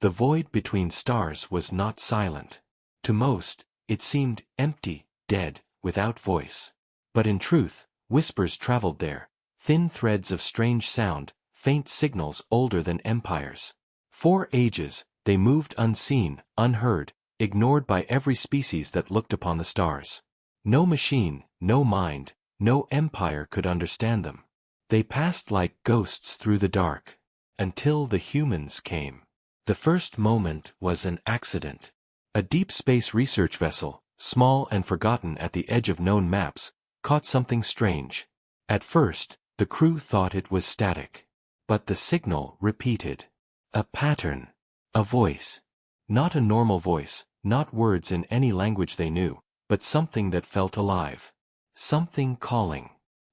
The void between stars was not silent. To most, it seemed empty, dead, without voice. But in truth, whispers traveled there, thin threads of strange sound, faint signals older than empires. For ages, they moved unseen, unheard, ignored by every species that looked upon the stars. No machine, no mind, no empire could understand them. They passed like ghosts through the dark, until the humans came. The first moment was an accident. A deep space research vessel, small and forgotten at the edge of known maps, caught something strange. At first, the crew thought it was static. But the signal repeated. A pattern. A voice. Not a normal voice, not words in any language they knew, but something that felt alive. Something calling.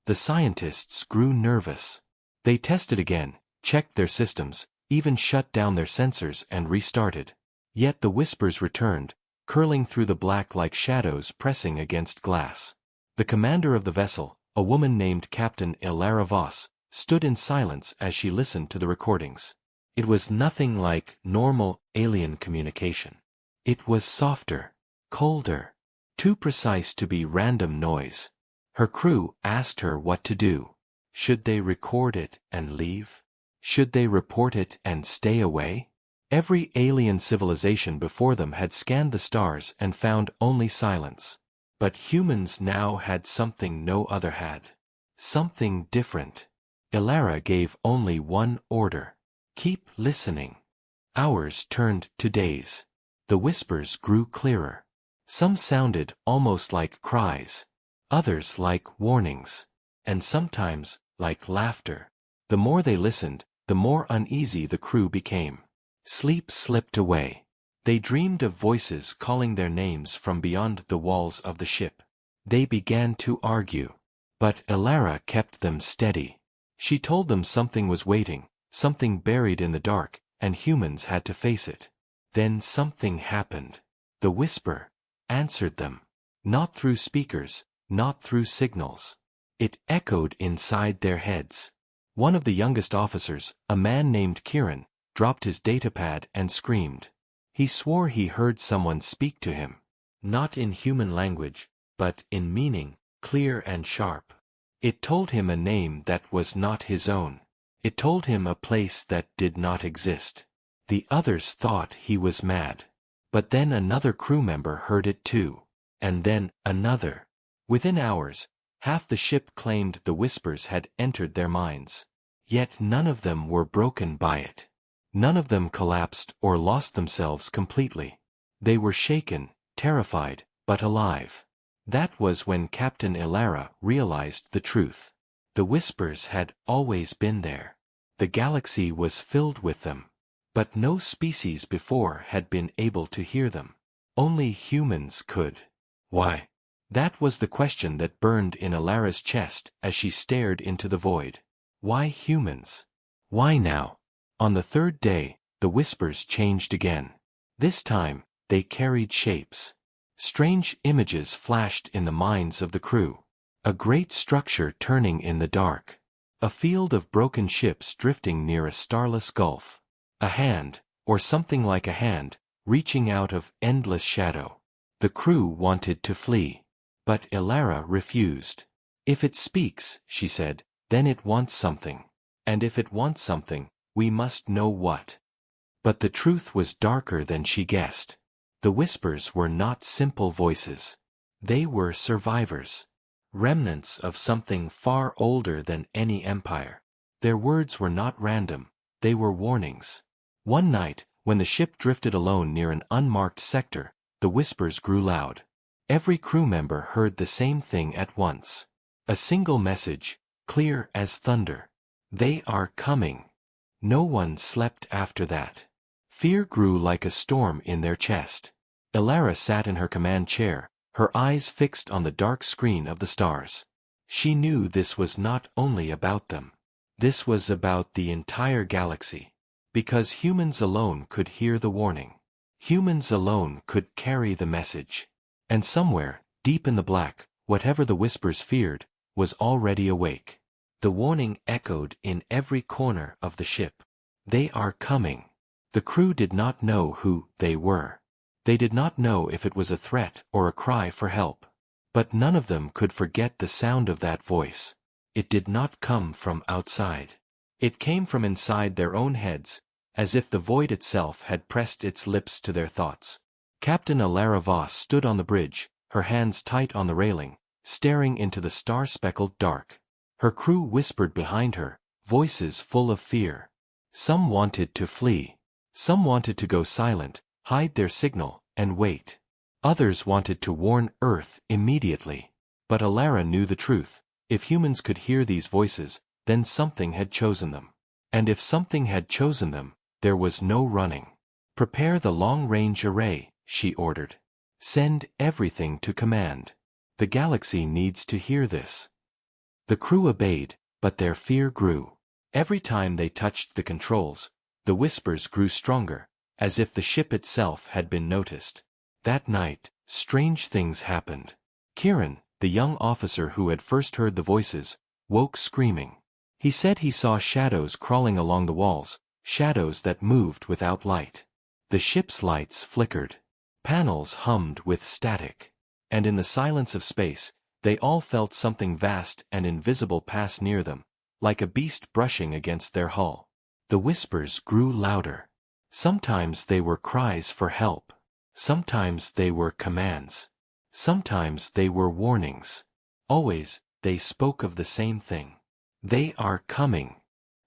The scientists grew nervous. They tested again, checked their systems, even shut down their sensors and restarted. Yet the whispers returned, curling through the black like shadows pressing against glass. The commander of the vessel, a woman named Captain Ilara Voss, stood in silence as she listened to the recordings. It was nothing like normal alien communication. It was softer, colder, too precise to be random noise. Her crew asked her what to do. Should they record it and leave? Should they report it and stay away? Every alien civilization before them had scanned the stars and found only silence. But humans now had something no other had. Something different. Ilara gave only one order. Keep listening. Hours turned to days. The whispers grew clearer. Some sounded almost like cries. Others like warnings. And sometimes like laughter. The more they listened, the more uneasy the crew became. Sleep slipped away. They dreamed of voices calling their names from beyond the walls of the ship. They began to argue. But Ilara kept them steady. She told them something was waiting, something buried in the dark, and humans had to face it. Then something happened. The whisper answered them. Not through speakers, not through signals. It echoed inside their heads. One of the youngest officers, a man named Kieran, dropped his datapad and screamed. He swore he heard someone speak to him. Not in human language, but in meaning, clear and sharp. It told him a name that was not his own. It told him a place that did not exist. The others thought he was mad. But then another crew member heard it too. And then another. Within hours, half the ship claimed the whispers had entered their minds. Yet none of them were broken by it. None of them collapsed or lost themselves completely. They were shaken, terrified, but alive. That was when Captain Ilara realized the truth. The whispers had always been there. The galaxy was filled with them. But no species before had been able to hear them. Only humans could. Why? That was the question that burned in Ilara's chest as she stared into the void. Why humans? Why now? On the third day, the whispers changed again. This time, they carried shapes. Strange images flashed in the minds of the crew. A great structure turning in the dark. A field of broken ships drifting near a starless gulf. A hand, or something like a hand, reaching out of endless shadow. The crew wanted to flee. But Ilara refused. If it speaks, she said, then it wants something. And if it wants something, we must know what. But the truth was darker than she guessed. The whispers were not simple voices. They were survivors. Remnants of something far older than any empire. Their words were not random, they were warnings. One night, when the ship drifted alone near an unmarked sector, the whispers grew loud. Every crew member heard the same thing at once. A single message, clear as thunder. They are coming. No one slept after that. Fear grew like a storm in their chest. Ilara sat in her command chair, her eyes fixed on the dark screen of the stars. She knew this was not only about them. This was about the entire galaxy. Because humans alone could hear the warning. Humans alone could carry the message. And somewhere, deep in the black, whatever the whispers feared, was already awake. The warning echoed in every corner of the ship. They are coming. The crew did not know who they were. They did not know if it was a threat or a cry for help. But none of them could forget the sound of that voice. It did not come from outside. It came from inside their own heads, as if the void itself had pressed its lips to their thoughts. Captain Alara Voss stood on the bridge, her hands tight on the railing, staring into the star-speckled dark. Her crew whispered behind her, voices full of fear. Some wanted to flee. Some wanted to go silent, hide their signal, and wait. Others wanted to warn Earth immediately. But Alara knew the truth. If humans could hear these voices, then something had chosen them. And if something had chosen them, there was no running. Prepare the long-range array, she ordered. Send everything to command. The galaxy needs to hear this. The crew obeyed, but their fear grew. Every time they touched the controls, the whispers grew stronger, as if the ship itself had been noticed. That night, strange things happened. Kieran, the young officer who had first heard the voices, woke screaming. He said he saw shadows crawling along the walls, shadows that moved without light. The ship's lights flickered. Panels hummed with static. And in the silence of space, they all felt something vast and invisible pass near them, like a beast brushing against their hull. The whispers grew louder. Sometimes they were cries for help. Sometimes they were commands. Sometimes they were warnings. Always, they spoke of the same thing. They are coming.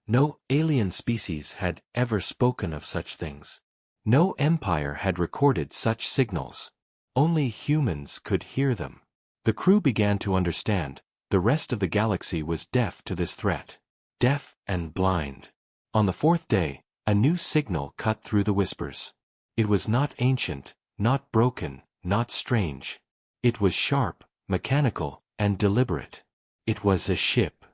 No alien species had ever spoken of such things. No empire had recorded such signals. Only humans could hear them. The crew began to understand. The rest of the galaxy was deaf to this threat. Deaf and blind. On the fourth day, a new signal cut through the whispers. It was not ancient, not broken, not strange. It was sharp, mechanical, and deliberate. It was a ship.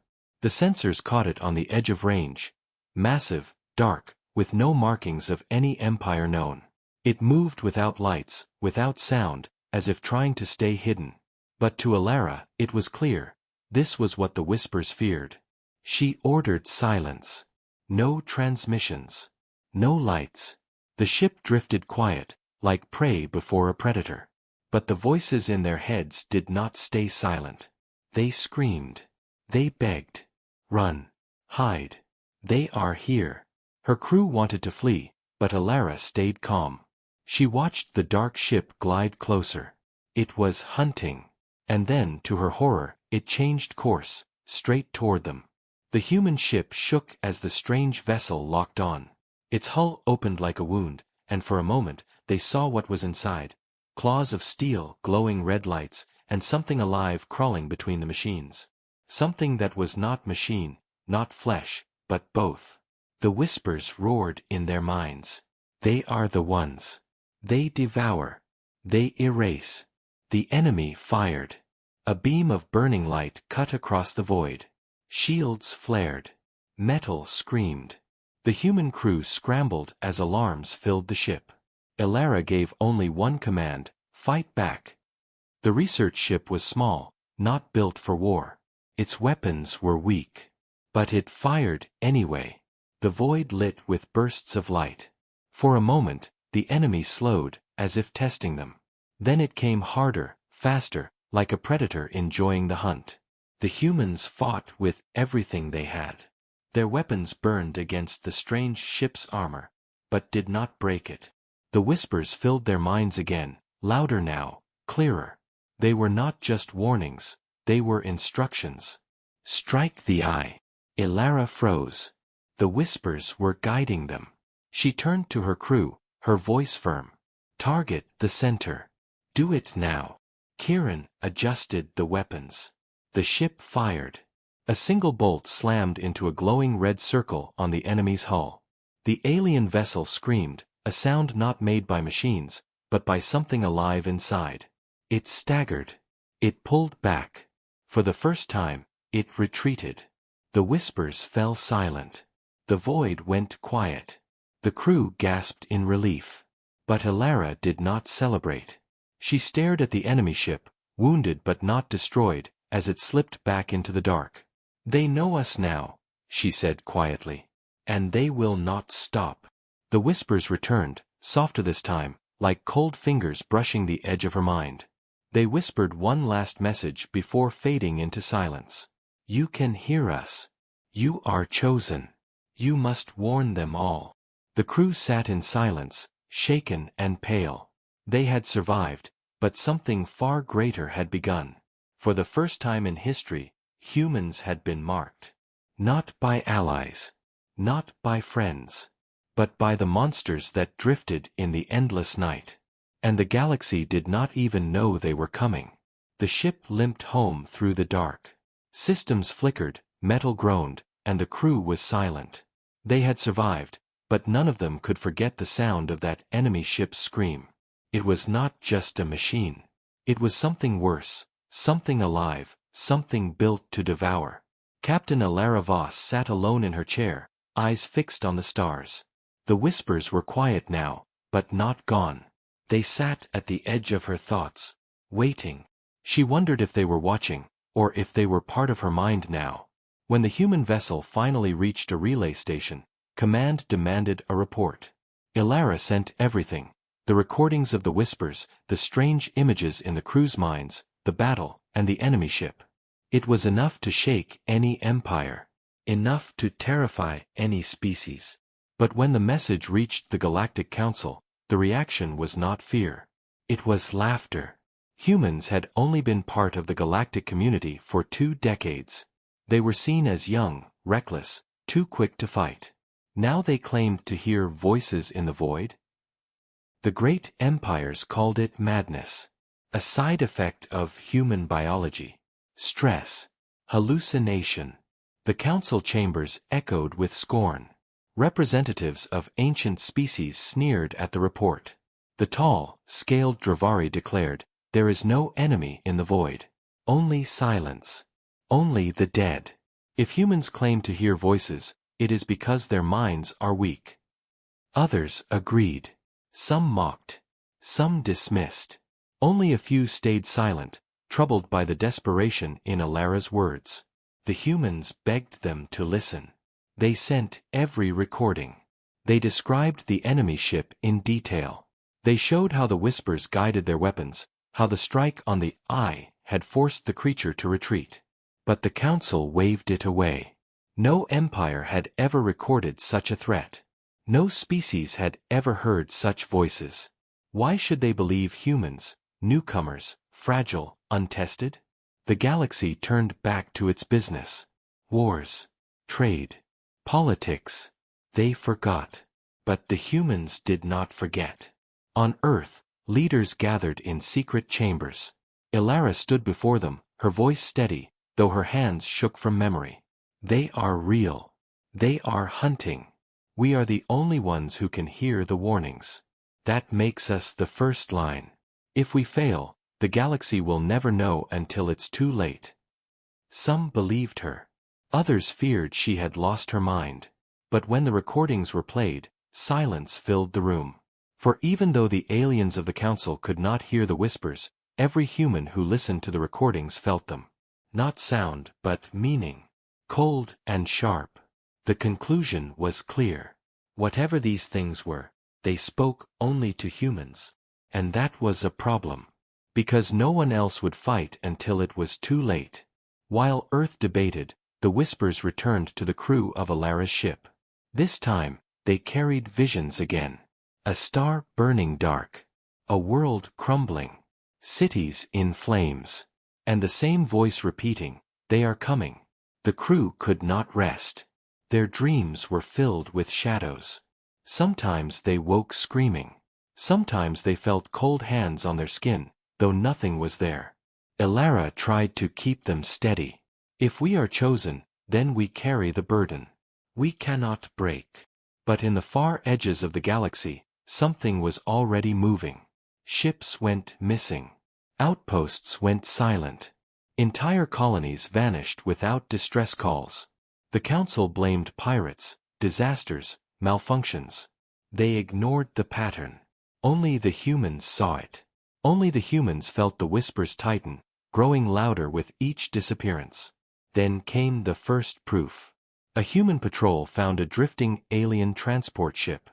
The sensors caught it on the edge of range. Massive, dark, with no markings of any empire known. It moved without lights, without sound, as if trying to stay hidden. But to Alara, it was clear. This was what the whispers feared. She ordered silence. No transmissions. No lights. The ship drifted quiet, like prey before a predator. But the voices in their heads did not stay silent. They screamed. They begged. Run. Hide. They are here. Her crew wanted to flee, but Alara stayed calm. She watched the dark ship glide closer. It was hunting. And then, to her horror, it changed course, straight toward them. The human ship shook as the strange vessel locked on. Its hull opened like a wound, and for a moment, they saw what was inside. Claws of steel, glowing red lights, and something alive crawling between the machines. Something that was not machine, not flesh, but both. The whispers roared in their minds. They are the ones. They devour. They erase. The enemy fired. A beam of burning light cut across the void. Shields flared. Metal screamed. The human crew scrambled as alarms filled the ship. Alara gave only one command: fight back. The research ship was small, not built for war. Its weapons were weak. But it fired anyway. The void lit with bursts of light. For a moment, the enemy slowed, as if testing them. Then it came harder, faster, like a predator enjoying the hunt. The humans fought with everything they had. Their weapons burned against the strange ship's armor, but did not break it. The whispers filled their minds again, louder now, clearer. They were not just warnings, they were instructions. Strike the eye. Alara froze. The whispers were guiding them. She turned to her crew, her voice firm. Target the center. Do it now. Kieran adjusted the weapons. The ship fired. A single bolt slammed into a glowing red circle on the enemy's hull. The alien vessel screamed, a sound not made by machines, but by something alive inside. It staggered. It pulled back. For the first time, it retreated. The whispers fell silent. The void went quiet. The crew gasped in relief. But Alara did not celebrate. She stared at the enemy ship, wounded but not destroyed, as it slipped back into the dark. They know us now, she said quietly. And they will not stop. The whispers returned, softer this time, like cold fingers brushing the edge of her mind. They whispered one last message before fading into silence. You can hear us. You are chosen. You must warn them all. The crew sat in silence, shaken and pale. They had survived, but something far greater had begun. For the first time in history, humans had been marked. Not by allies. Not by friends. But by the monsters that drifted in the endless night. And the galaxy did not even know they were coming. The ship limped home through the dark. Systems flickered, metal groaned, and the crew was silent. They had survived, but none of them could forget the sound of that enemy ship's scream. It was not just a machine. It was something worse, something alive, something built to devour. Captain Alara Voss sat alone in her chair, eyes fixed on the stars. The whispers were quiet now, but not gone. They sat at the edge of her thoughts, waiting. She wondered if they were watching, or if they were part of her mind now. When the human vessel finally reached a relay station, command demanded a report. Ilara sent everything: the recordings of the whispers, the strange images in the crew's minds, the battle, and the enemy ship. It was enough to shake any empire. Enough to terrify any species. But when the message reached the Galactic Council, the reaction was not fear. It was laughter. Humans had only been part of the galactic community for 2 decades. They were seen as young, reckless, too quick to fight. Now they claimed to hear voices in the void? The great empires called it madness. A side effect of human biology. Stress. Hallucination. The council chambers echoed with scorn. Representatives of ancient species sneered at the report. The tall, scaled Dravari declared, "There is no enemy in the void. Only silence. Only the dead. If humans claim to hear voices, it is because their minds are weak." Others agreed. Some mocked. Some dismissed. Only a few stayed silent, troubled by the desperation in Alara's words. The humans begged them to listen. They sent every recording. They described the enemy ship in detail. They showed how the whispers guided their weapons, how the strike on the eye had forced the creature to retreat. But the council waved it away. No empire had ever recorded such a threat. No species had ever heard such voices. Why should they believe humans, newcomers, fragile, untested? The galaxy turned back to its business. Wars. Trade. Politics. They forgot. But the humans did not forget. On Earth, leaders gathered in secret chambers. Ilara stood before them, her voice steady, though her hands shook from memory. They are real. They are hunting. We are the only ones who can hear the warnings. That makes us the first line. If we fail, the galaxy will never know until it's too late. Some believed her. Others feared she had lost her mind. But when the recordings were played, silence filled the room. For even though the aliens of the council could not hear the whispers, every human who listened to the recordings felt them. Not sound, but meaning. Cold and sharp. The conclusion was clear. Whatever these things were, they spoke only to humans. And that was a problem. Because no one else would fight until it was too late. While Earth debated, the whispers returned to the crew of Alara's ship. This time, they carried visions again. A star burning dark. A world crumbling. Cities in flames. And the same voice repeating, "They are coming." The crew could not rest. Their dreams were filled with shadows. Sometimes they woke screaming. Sometimes they felt cold hands on their skin, though nothing was there. Ilara tried to keep them steady. If we are chosen, then we carry the burden. We cannot break. But in the far edges of the galaxy, something was already moving. Ships went missing. Outposts went silent. Entire colonies vanished without distress calls. The council blamed pirates, disasters, malfunctions. They ignored the pattern. Only the humans saw it. Only the humans felt the whispers tighten, growing louder with each disappearance. Then came the first proof. A human patrol found a drifting alien transport ship.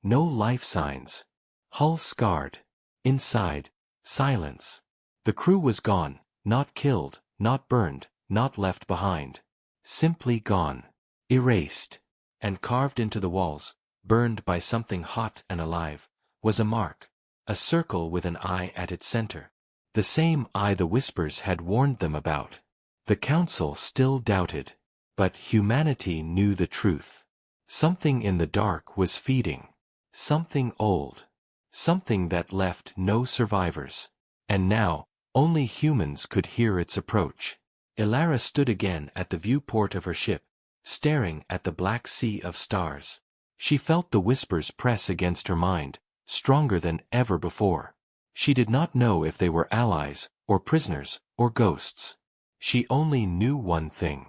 No life signs. Hull scarred. Inside, silence. The crew was gone, not killed, not burned, not left behind. Simply gone. Erased. And carved into the walls, burned by something hot and alive, was a mark. A circle with an eye at its center. The same eye the whispers had warned them about. The council still doubted. But humanity knew the truth. Something in the dark was feeding. Something old. Something that left no survivors. And now, only humans could hear its approach. Ilara stood again at the viewport of her ship, staring at the black sea of stars. She felt the whispers press against her mind, stronger than ever before. She did not know if they were allies, or prisoners, or ghosts. She only knew one thing.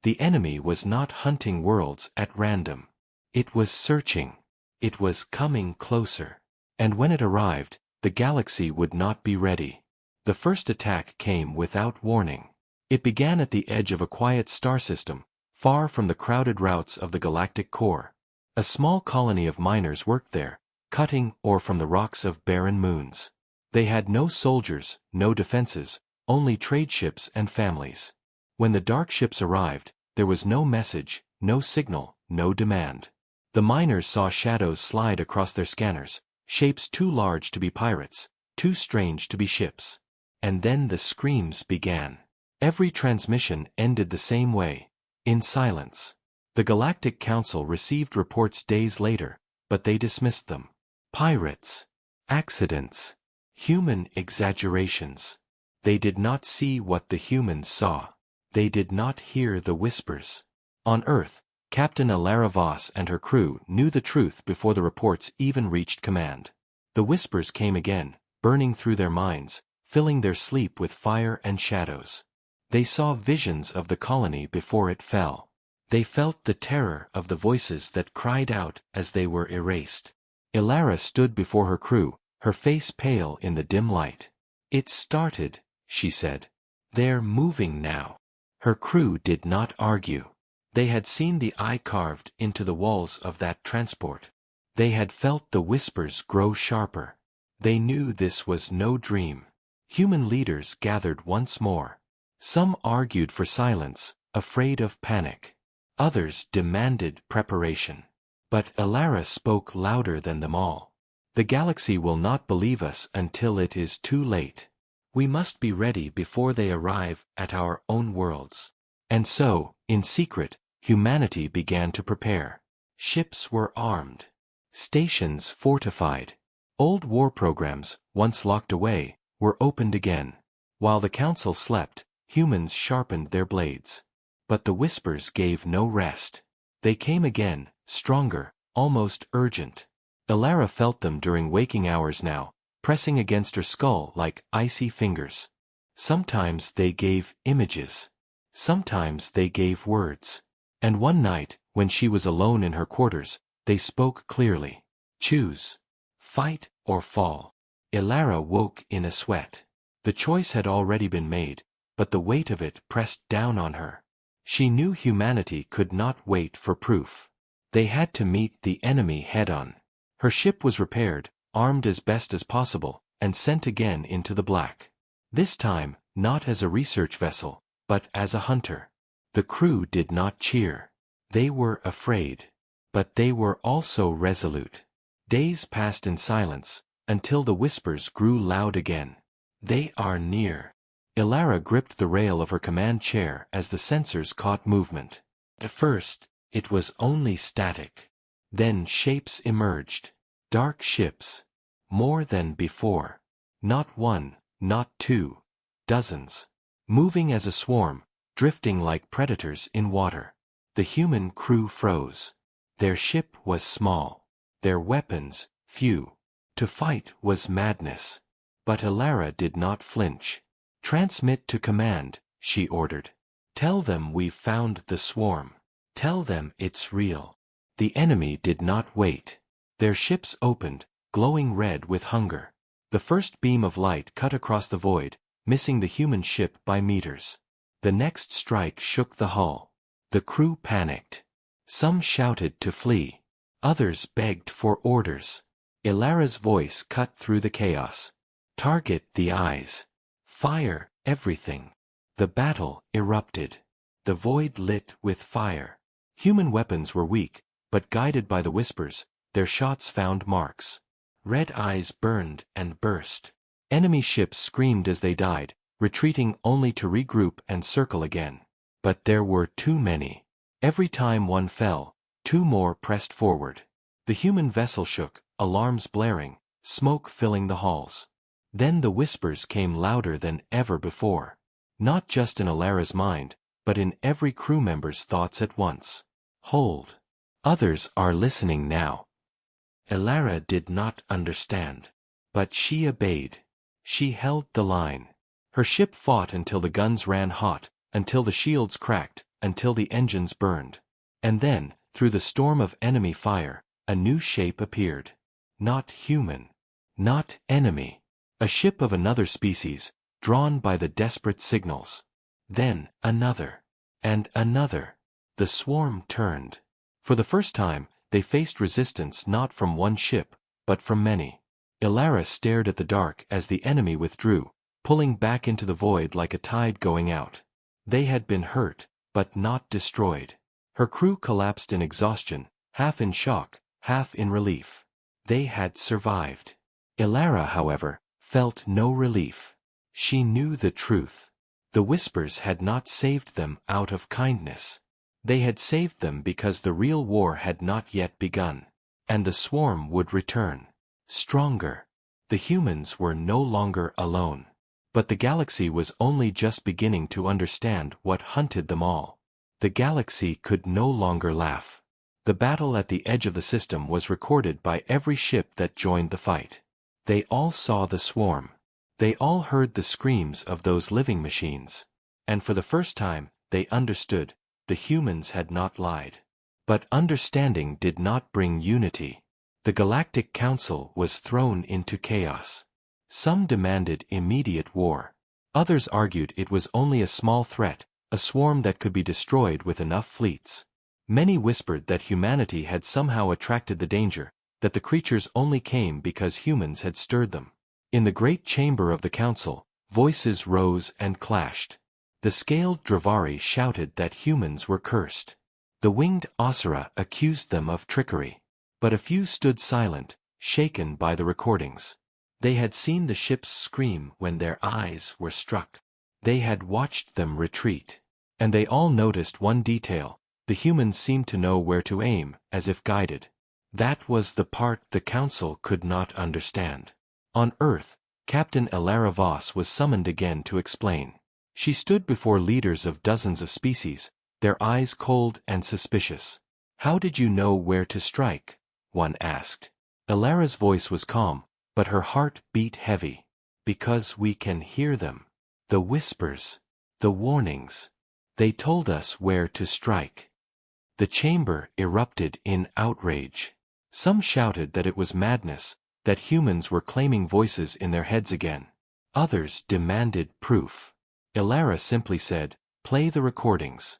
The enemy was not hunting worlds at random. It was searching. It was coming closer. And when it arrived, the galaxy would not be ready. The first attack came without warning. It began at the edge of a quiet star system, far from the crowded routes of the galactic core. A small colony of miners worked there, cutting ore from the rocks of barren moons. They had no soldiers, no defenses, only trade ships and families. When the dark ships arrived, there was no message, no signal, no demand. The miners saw shadows slide across their scanners, shapes too large to be pirates, too strange to be ships. And then the screams began. Every transmission ended the same way, in silence. The Galactic Council received reports days later, but they dismissed them. Pirates. Accidents. Human exaggerations. They did not see what the humans saw. They did not hear the whispers. On Earth, Captain Ilara Voss and her crew knew the truth before the reports even reached command. The whispers came again, burning through their minds, filling their sleep with fire and shadows. They saw visions of the colony before it fell. They felt the terror of the voices that cried out as they were erased. Ilara stood before her crew, her face pale in the dim light. "It started," she said. "They're moving now." Her crew did not argue. They had seen the eye carved into the walls of that transport. They had felt the whispers grow sharper. They knew this was no dream. Human leaders gathered once more. Some argued for silence, afraid of panic. Others demanded preparation. But Ilara spoke louder than them all. "The galaxy will not believe us until it is too late. We must be ready before they arrive at our own worlds." And so, in secret, humanity began to prepare. Ships were armed. Stations fortified. Old war programs, once locked away, were opened again. While the council slept, humans sharpened their blades. But the whispers gave no rest. They came again, stronger, almost urgent. Ilara felt them during waking hours now, pressing against her skull like icy fingers. Sometimes they gave images. Sometimes they gave words. And one night, when she was alone in her quarters, they spoke clearly. "Choose. Fight or fall." Ilara woke in a sweat. The choice had already been made, but the weight of it pressed down on her. She knew humanity could not wait for proof. They had to meet the enemy head-on. Her ship was repaired, armed as best as possible, and sent again into the black. This time, not as a research vessel, but as a hunter. The crew did not cheer. They were afraid. But they were also resolute. Days passed in silence, until the whispers grew loud again. "They are near." Ilara gripped the rail of her command chair as the sensors caught movement. At first, it was only static. Then shapes emerged. Dark ships. More than before. Not one, not two. Dozens. Moving as a swarm, drifting like predators in water. The human crew froze. Their ship was small. Their weapons, few. To fight was madness. But Ilara did not flinch. "Transmit to command," she ordered. "Tell them we've found the swarm. Tell them it's real." The enemy did not wait. Their ships opened, glowing red with hunger. The first beam of light cut across the void, missing the human ship by meters. The next strike shook the hull. The crew panicked. Some shouted to flee. Others begged for orders. Ilara's voice cut through the chaos. Target the eyes. Fire everything. The battle erupted. The void lit with fire. Human weapons were weak, but guided by the whispers, their shots found marks. Red eyes burned and burst. Enemy ships screamed as they died, retreating only to regroup and circle again. But there were too many. Every time one fell, two more pressed forward. The human vessel shook, alarms blaring, smoke filling the halls. Then the whispers came louder than ever before. Not just in Ilara's mind, but in every crew member's thoughts at once. Hold. Others are listening now. Ilara did not understand. But she obeyed. She held the line. Her ship fought until the guns ran hot, until the shields cracked, until the engines burned. And then, through the storm of enemy fire, a new shape appeared. Not human. Not enemy. A ship of another species, drawn by the desperate signals. Then, another. And another. The swarm turned. For the first time, they faced resistance not from one ship, but from many. Ilara stared at the dark as the enemy withdrew, pulling back into the void like a tide going out. They had been hurt, but not destroyed. Her crew collapsed in exhaustion, half in shock, half in relief. They had survived. Ilara, however, felt no relief. She knew the truth. The whispers had not saved them out of kindness. They had saved them because the real war had not yet begun. And the swarm would return. Stronger. The humans were no longer alone. But the galaxy was only just beginning to understand what hunted them all. The galaxy could no longer laugh. The battle at the edge of the system was recorded by every ship that joined the fight. They all saw the swarm. They all heard the screams of those living machines. And for the first time, they understood. The humans had not lied. But understanding did not bring unity. The Galactic Council was thrown into chaos. Some demanded immediate war. Others argued it was only a small threat, a swarm that could be destroyed with enough fleets. Many whispered that humanity had somehow attracted the danger, that the creatures only came because humans had stirred them. In the great chamber of the council, voices rose and clashed. The scaled Dravari shouted that humans were cursed. The winged Asura accused them of trickery. But a few stood silent, shaken by the recordings. They had seen the ships scream when their eyes were struck. They had watched them retreat. And they all noticed one detail: the humans seemed to know where to aim, as if guided. That was the part the council could not understand. On Earth, Captain Ilara Voss was summoned again to explain. She stood before leaders of dozens of species, their eyes cold and suspicious. "How did you know where to strike?" one asked. Ilara's voice was calm, but her heart beat heavy. "Because we can hear them. The whispers. The warnings. They told us where to strike." The chamber erupted in outrage. Some shouted that it was madness, that humans were claiming voices in their heads again. Others demanded proof. Ilara simply said, "Play the recordings."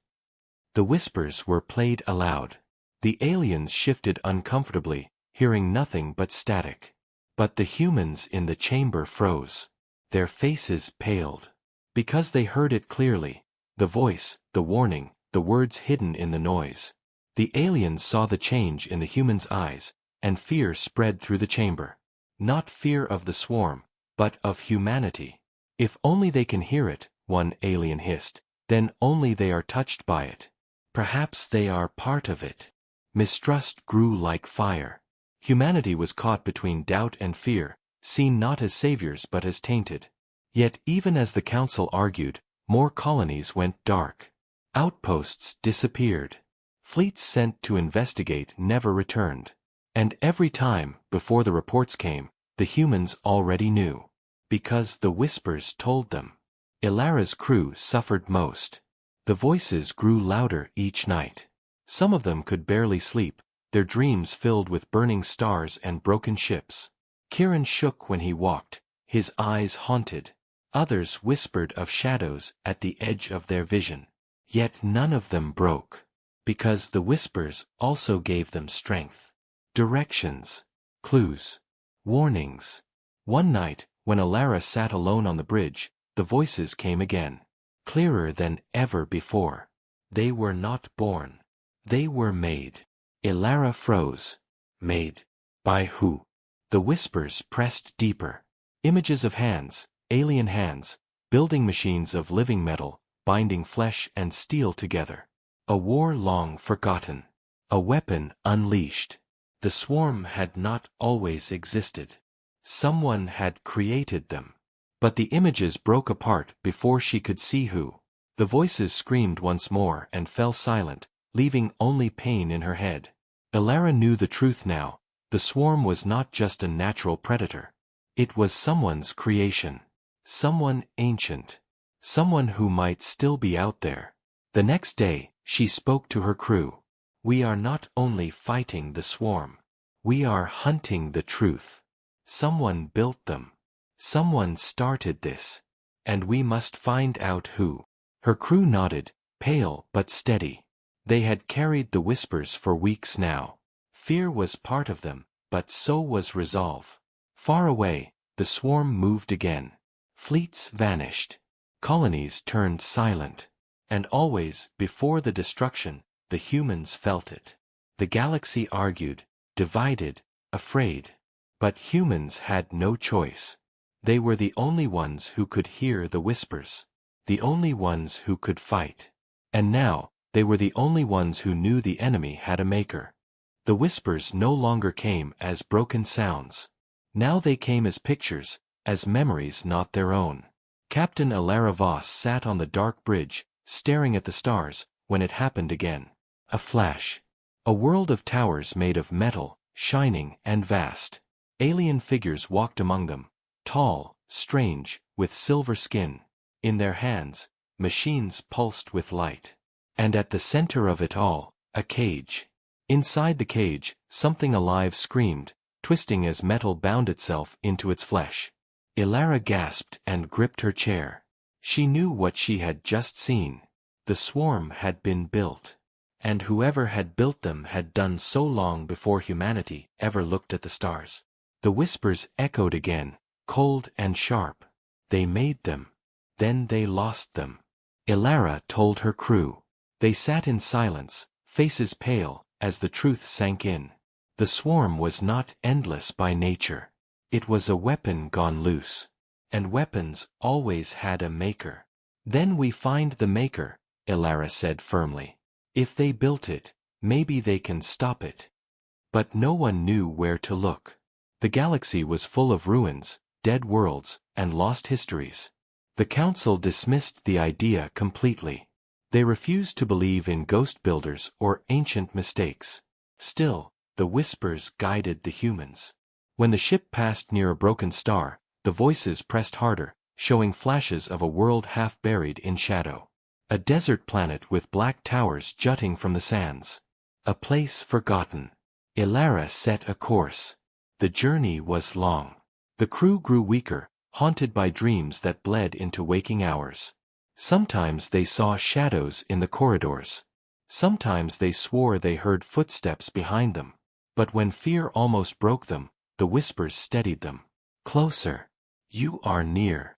The whispers were played aloud. The aliens shifted uncomfortably, hearing nothing but static. But the humans in the chamber froze. Their faces paled. Because they heard it clearly. The voice, the warning, the words hidden in the noise. The aliens saw the change in the humans' eyes, and fear spread through the chamber. Not fear of the swarm, but of humanity. "If only they can hear it," one alien hissed, "then only they are touched by it. Perhaps they are part of it." Mistrust grew like fire. Humanity was caught between doubt and fear, seen not as saviors but as tainted. Yet even as the council argued, more colonies went dark. Outposts disappeared. Fleets sent to investigate never returned. And every time, before the reports came, the humans already knew. Because the whispers told them. Ilara's crew suffered most. The voices grew louder each night. Some of them could barely sleep, their dreams filled with burning stars and broken ships. Kiran shook when he walked, his eyes haunted. Others whispered of shadows at the edge of their vision. Yet none of them broke. Because the whispers also gave them strength. Directions. Clues. Warnings. One night, when Alara sat alone on the bridge, the voices came again. Clearer than ever before. They were not born. They were made. Alara froze. Made. By who? The whispers pressed deeper. Images of hands, alien hands, building machines of living metal, binding flesh and steel together. A war long forgotten. A weapon unleashed. The swarm had not always existed. Someone had created them. But the images broke apart before she could see who. The voices screamed once more and fell silent, leaving only pain in her head. Alara knew the truth now. The swarm was not just a natural predator. It was someone's creation. Someone ancient. Someone who might still be out there. The next day, she spoke to her crew. We are not only fighting the swarm. We are hunting the truth. Someone built them. Someone started this. And we must find out who. Her crew nodded, pale but steady. They had carried the whispers for weeks now. Fear was part of them, but so was resolve. Far away, the swarm moved again. Fleets vanished. Colonies turned silent. And always, before the destruction, the humans felt it. The galaxy argued, divided, afraid. But humans had no choice. They were the only ones who could hear the whispers. The only ones who could fight. And now, they were the only ones who knew the enemy had a maker. The whispers no longer came as broken sounds. Now they came as pictures, as memories not their own. Captain Alara Voss sat on the dark bridge, staring at the stars, when it happened again. A flash. A world of towers made of metal, shining and vast. Alien figures walked among them, tall, strange, with silver skin. In their hands, machines pulsed with light. And at the center of it all, a cage. Inside the cage, something alive screamed, twisting as metal bound itself into its flesh. Alara gasped and gripped her chair. She knew what she had just seen. The swarm had been built. And whoever had built them had done so long before humanity ever looked at the stars. The whispers echoed again, cold and sharp. They made them. Then they lost them. Alara told her crew. They sat in silence, faces pale, as the truth sank in. The swarm was not endless by nature. It was a weapon gone loose. And weapons always had a maker. Then we find the maker, Alara said firmly. If they built it, maybe they can stop it. But no one knew where to look. The galaxy was full of ruins, dead worlds, and lost histories. The council dismissed the idea completely. They refused to believe in ghost builders or ancient mistakes. Still, the whispers guided the humans. When the ship passed near a broken star, the voices pressed harder, showing flashes of a world half buried in shadow. A desert planet with black towers jutting from the sands. A place forgotten. Alara set a course. The journey was long. The crew grew weaker, haunted by dreams that bled into waking hours. Sometimes they saw shadows in the corridors. Sometimes they swore they heard footsteps behind them. But when fear almost broke them, the whispers steadied them. Closer. You are near.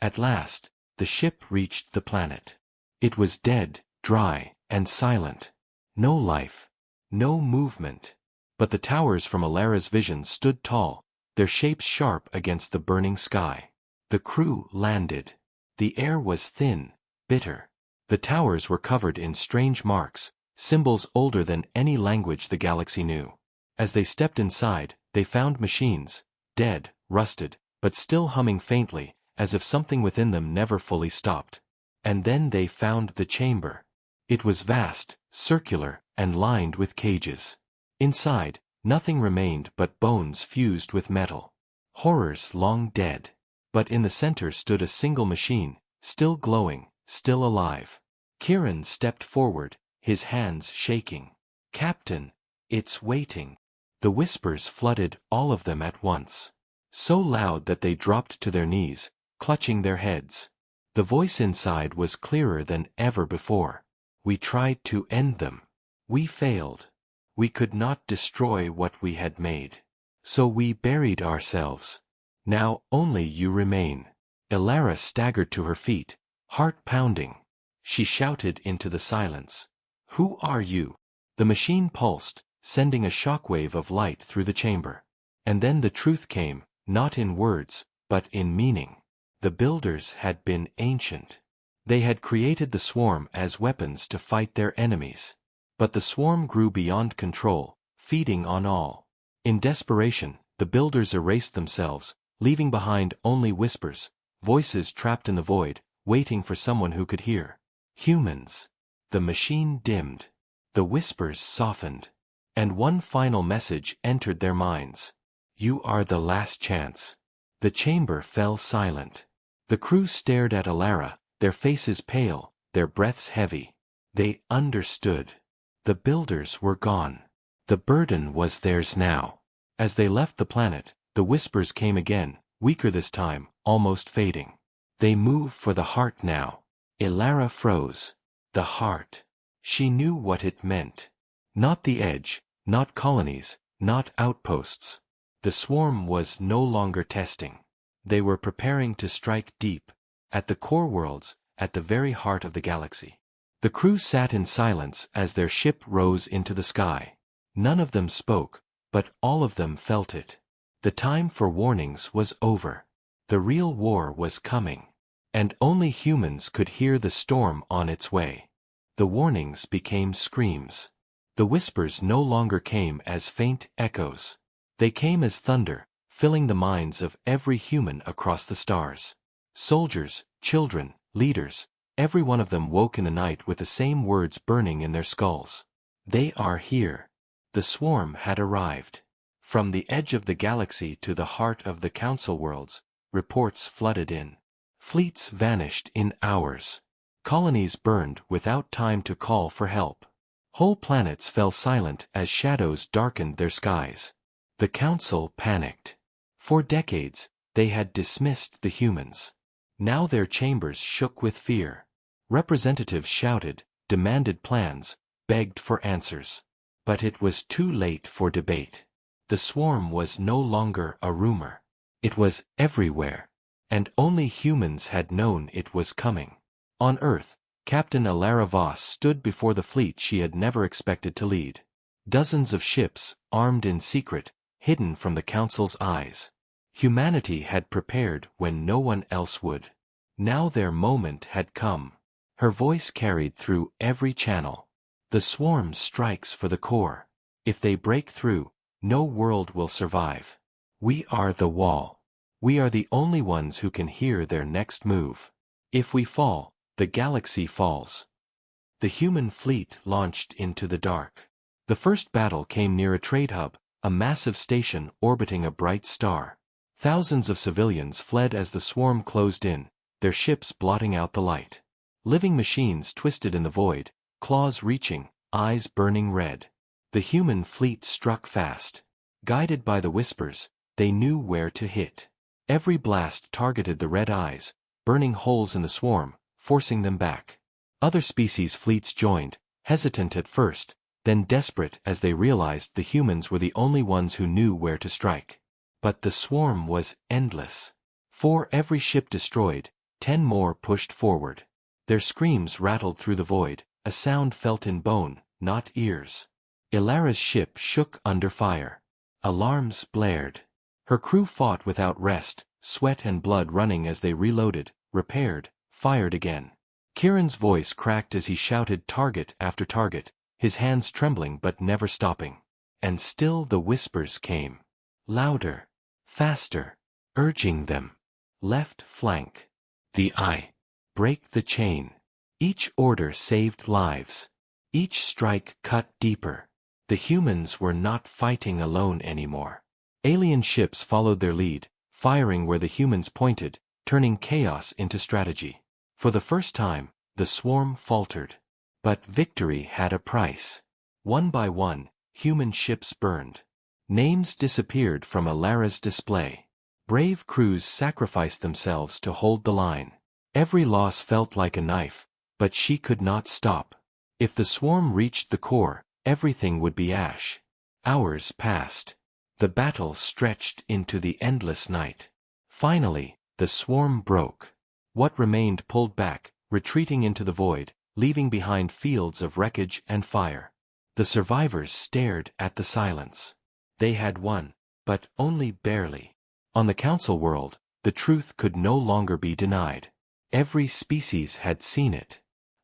At last, the ship reached the planet. It was dead, dry, and silent. No life. No movement. But the towers from Alara's vision stood tall, their shapes sharp against the burning sky. The crew landed. The air was thin, bitter. The towers were covered in strange marks, symbols older than any language the galaxy knew. As they stepped inside, they found machines, dead, rusted, but still humming faintly, as if something within them never fully stopped. And then they found the chamber. It was vast, circular, and lined with cages. Inside, nothing remained but bones fused with metal. Horrors long dead. But in the center stood a single machine, still glowing, still alive. Kieran stepped forward, his hands shaking. Captain, it's waiting. The whispers flooded all of them at once. So loud that they dropped to their knees, clutching their heads. The voice inside was clearer than ever before. We tried to end them. We failed. We could not destroy what we had made. So we buried ourselves. Now only you remain. Elara staggered to her feet, heart pounding. She shouted into the silence. Who are you? The machine pulsed, sending a shockwave of light through the chamber. And then the truth came, not in words, but in meaning. The builders had been ancient. They had created the swarm as weapons to fight their enemies. But the swarm grew beyond control, feeding on all. In desperation, the builders erased themselves, leaving behind only whispers, voices trapped in the void, waiting for someone who could hear. Humans. The machine dimmed. The whispers softened. And one final message entered their minds. You are the last chance. The chamber fell silent. The crew stared at Elara, their faces pale, their breaths heavy. They understood. The builders were gone. The burden was theirs now. As they left the planet, the whispers came again, weaker this time, almost fading. They move for the heart now. Elara froze. The heart. She knew what it meant. Not the edge, not colonies, not outposts. The swarm was no longer testing. They were preparing to strike deep, at the core worlds, at the very heart of the galaxy. The crew sat in silence as their ship rose into the sky. None of them spoke, but all of them felt it. The time for warnings was over. The real war was coming. And only humans could hear the storm on its way. The warnings became screams. The whispers no longer came as faint echoes. They came as thunder, filling the minds of every human across the stars. Soldiers, children, leaders, every one of them woke in the night with the same words burning in their skulls. They are here. The swarm had arrived. From the edge of the galaxy to the heart of the council worlds, reports flooded in. Fleets vanished in hours. Colonies burned without time to call for help. Whole planets fell silent as shadows darkened their skies. The council panicked. For decades, they had dismissed the humans. Now their chambers shook with fear. Representatives shouted, demanded plans, begged for answers. But it was too late for debate. The swarm was no longer a rumor. It was everywhere. And only humans had known it was coming. On Earth, Captain Elara Voss stood before the fleet she had never expected to lead. Dozens of ships, armed in secret, hidden from the Council's eyes. Humanity had prepared when no one else would. Now their moment had come. Her voice carried through every channel. The swarm strikes for the core. If they break through, no world will survive. We are the wall. We are the only ones who can hear their next move. If we fall, the galaxy falls. The human fleet launched into the dark. The first battle came near a trade hub, a massive station orbiting a bright star. Thousands of civilians fled as the swarm closed in, their ships blotting out the light. Living machines twisted in the void, claws reaching, eyes burning red. The human fleet struck fast. Guided by the whispers, they knew where to hit. Every blast targeted the red eyes, burning holes in the swarm, forcing them back. Other species fleets joined, hesitant at first, then desperate as they realized the humans were the only ones who knew where to strike. But the swarm was endless. For every ship destroyed, 10 more pushed forward. Their screams rattled through the void, a sound felt in bone, not ears. Elara's ship shook under fire. Alarms blared. Her crew fought without rest, sweat and blood running as they reloaded, repaired, fired again. Kieran's voice cracked as he shouted target after target, his hands trembling but never stopping. And still the whispers came. Louder. Faster. Urging them. Left flank. The eye. Break the chain. Each order saved lives. Each strike cut deeper. The humans were not fighting alone anymore. Alien ships followed their lead, firing where the humans pointed, turning chaos into strategy. For the first time, the swarm faltered. But victory had a price. One by one, human ships burned. Names disappeared from Elara's display. Brave crews sacrificed themselves to hold the line. Every loss felt like a knife, but she could not stop. If the swarm reached the core, everything would be ash. Hours passed. The battle stretched into the endless night. Finally, the swarm broke. What remained pulled back, retreating into the void, leaving behind fields of wreckage and fire. The survivors stared at the silence. They had won, but only barely. On the council world, the truth could no longer be denied. Every species had seen it.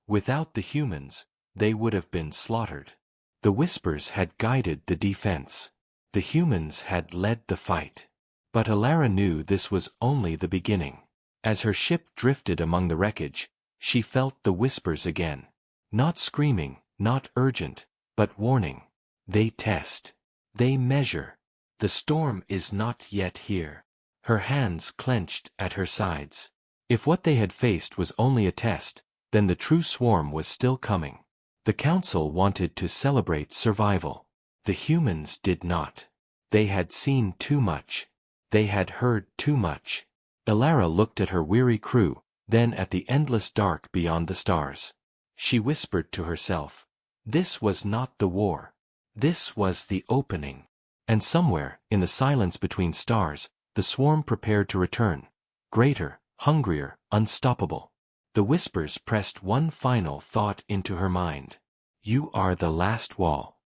Without the humans, they would have been slaughtered. The whispers had guided the defense. The humans had led the fight. But Alara knew this was only the beginning. As her ship drifted among the wreckage, she felt the whispers again. Not screaming, not urgent, but warning. They test. They measure. The storm is not yet here. Her hands clenched at her sides. If what they had faced was only a test, then the true swarm was still coming. The council wanted to celebrate survival. The humans did not. They had seen too much. They had heard too much. Alara looked at her weary crew, then at the endless dark beyond the stars. She whispered to herself, "This was not the war. This was the opening." And somewhere, in the silence between stars, the swarm prepared to return. Greater, hungrier, unstoppable. The whispers pressed one final thought into her mind. You are the last wall.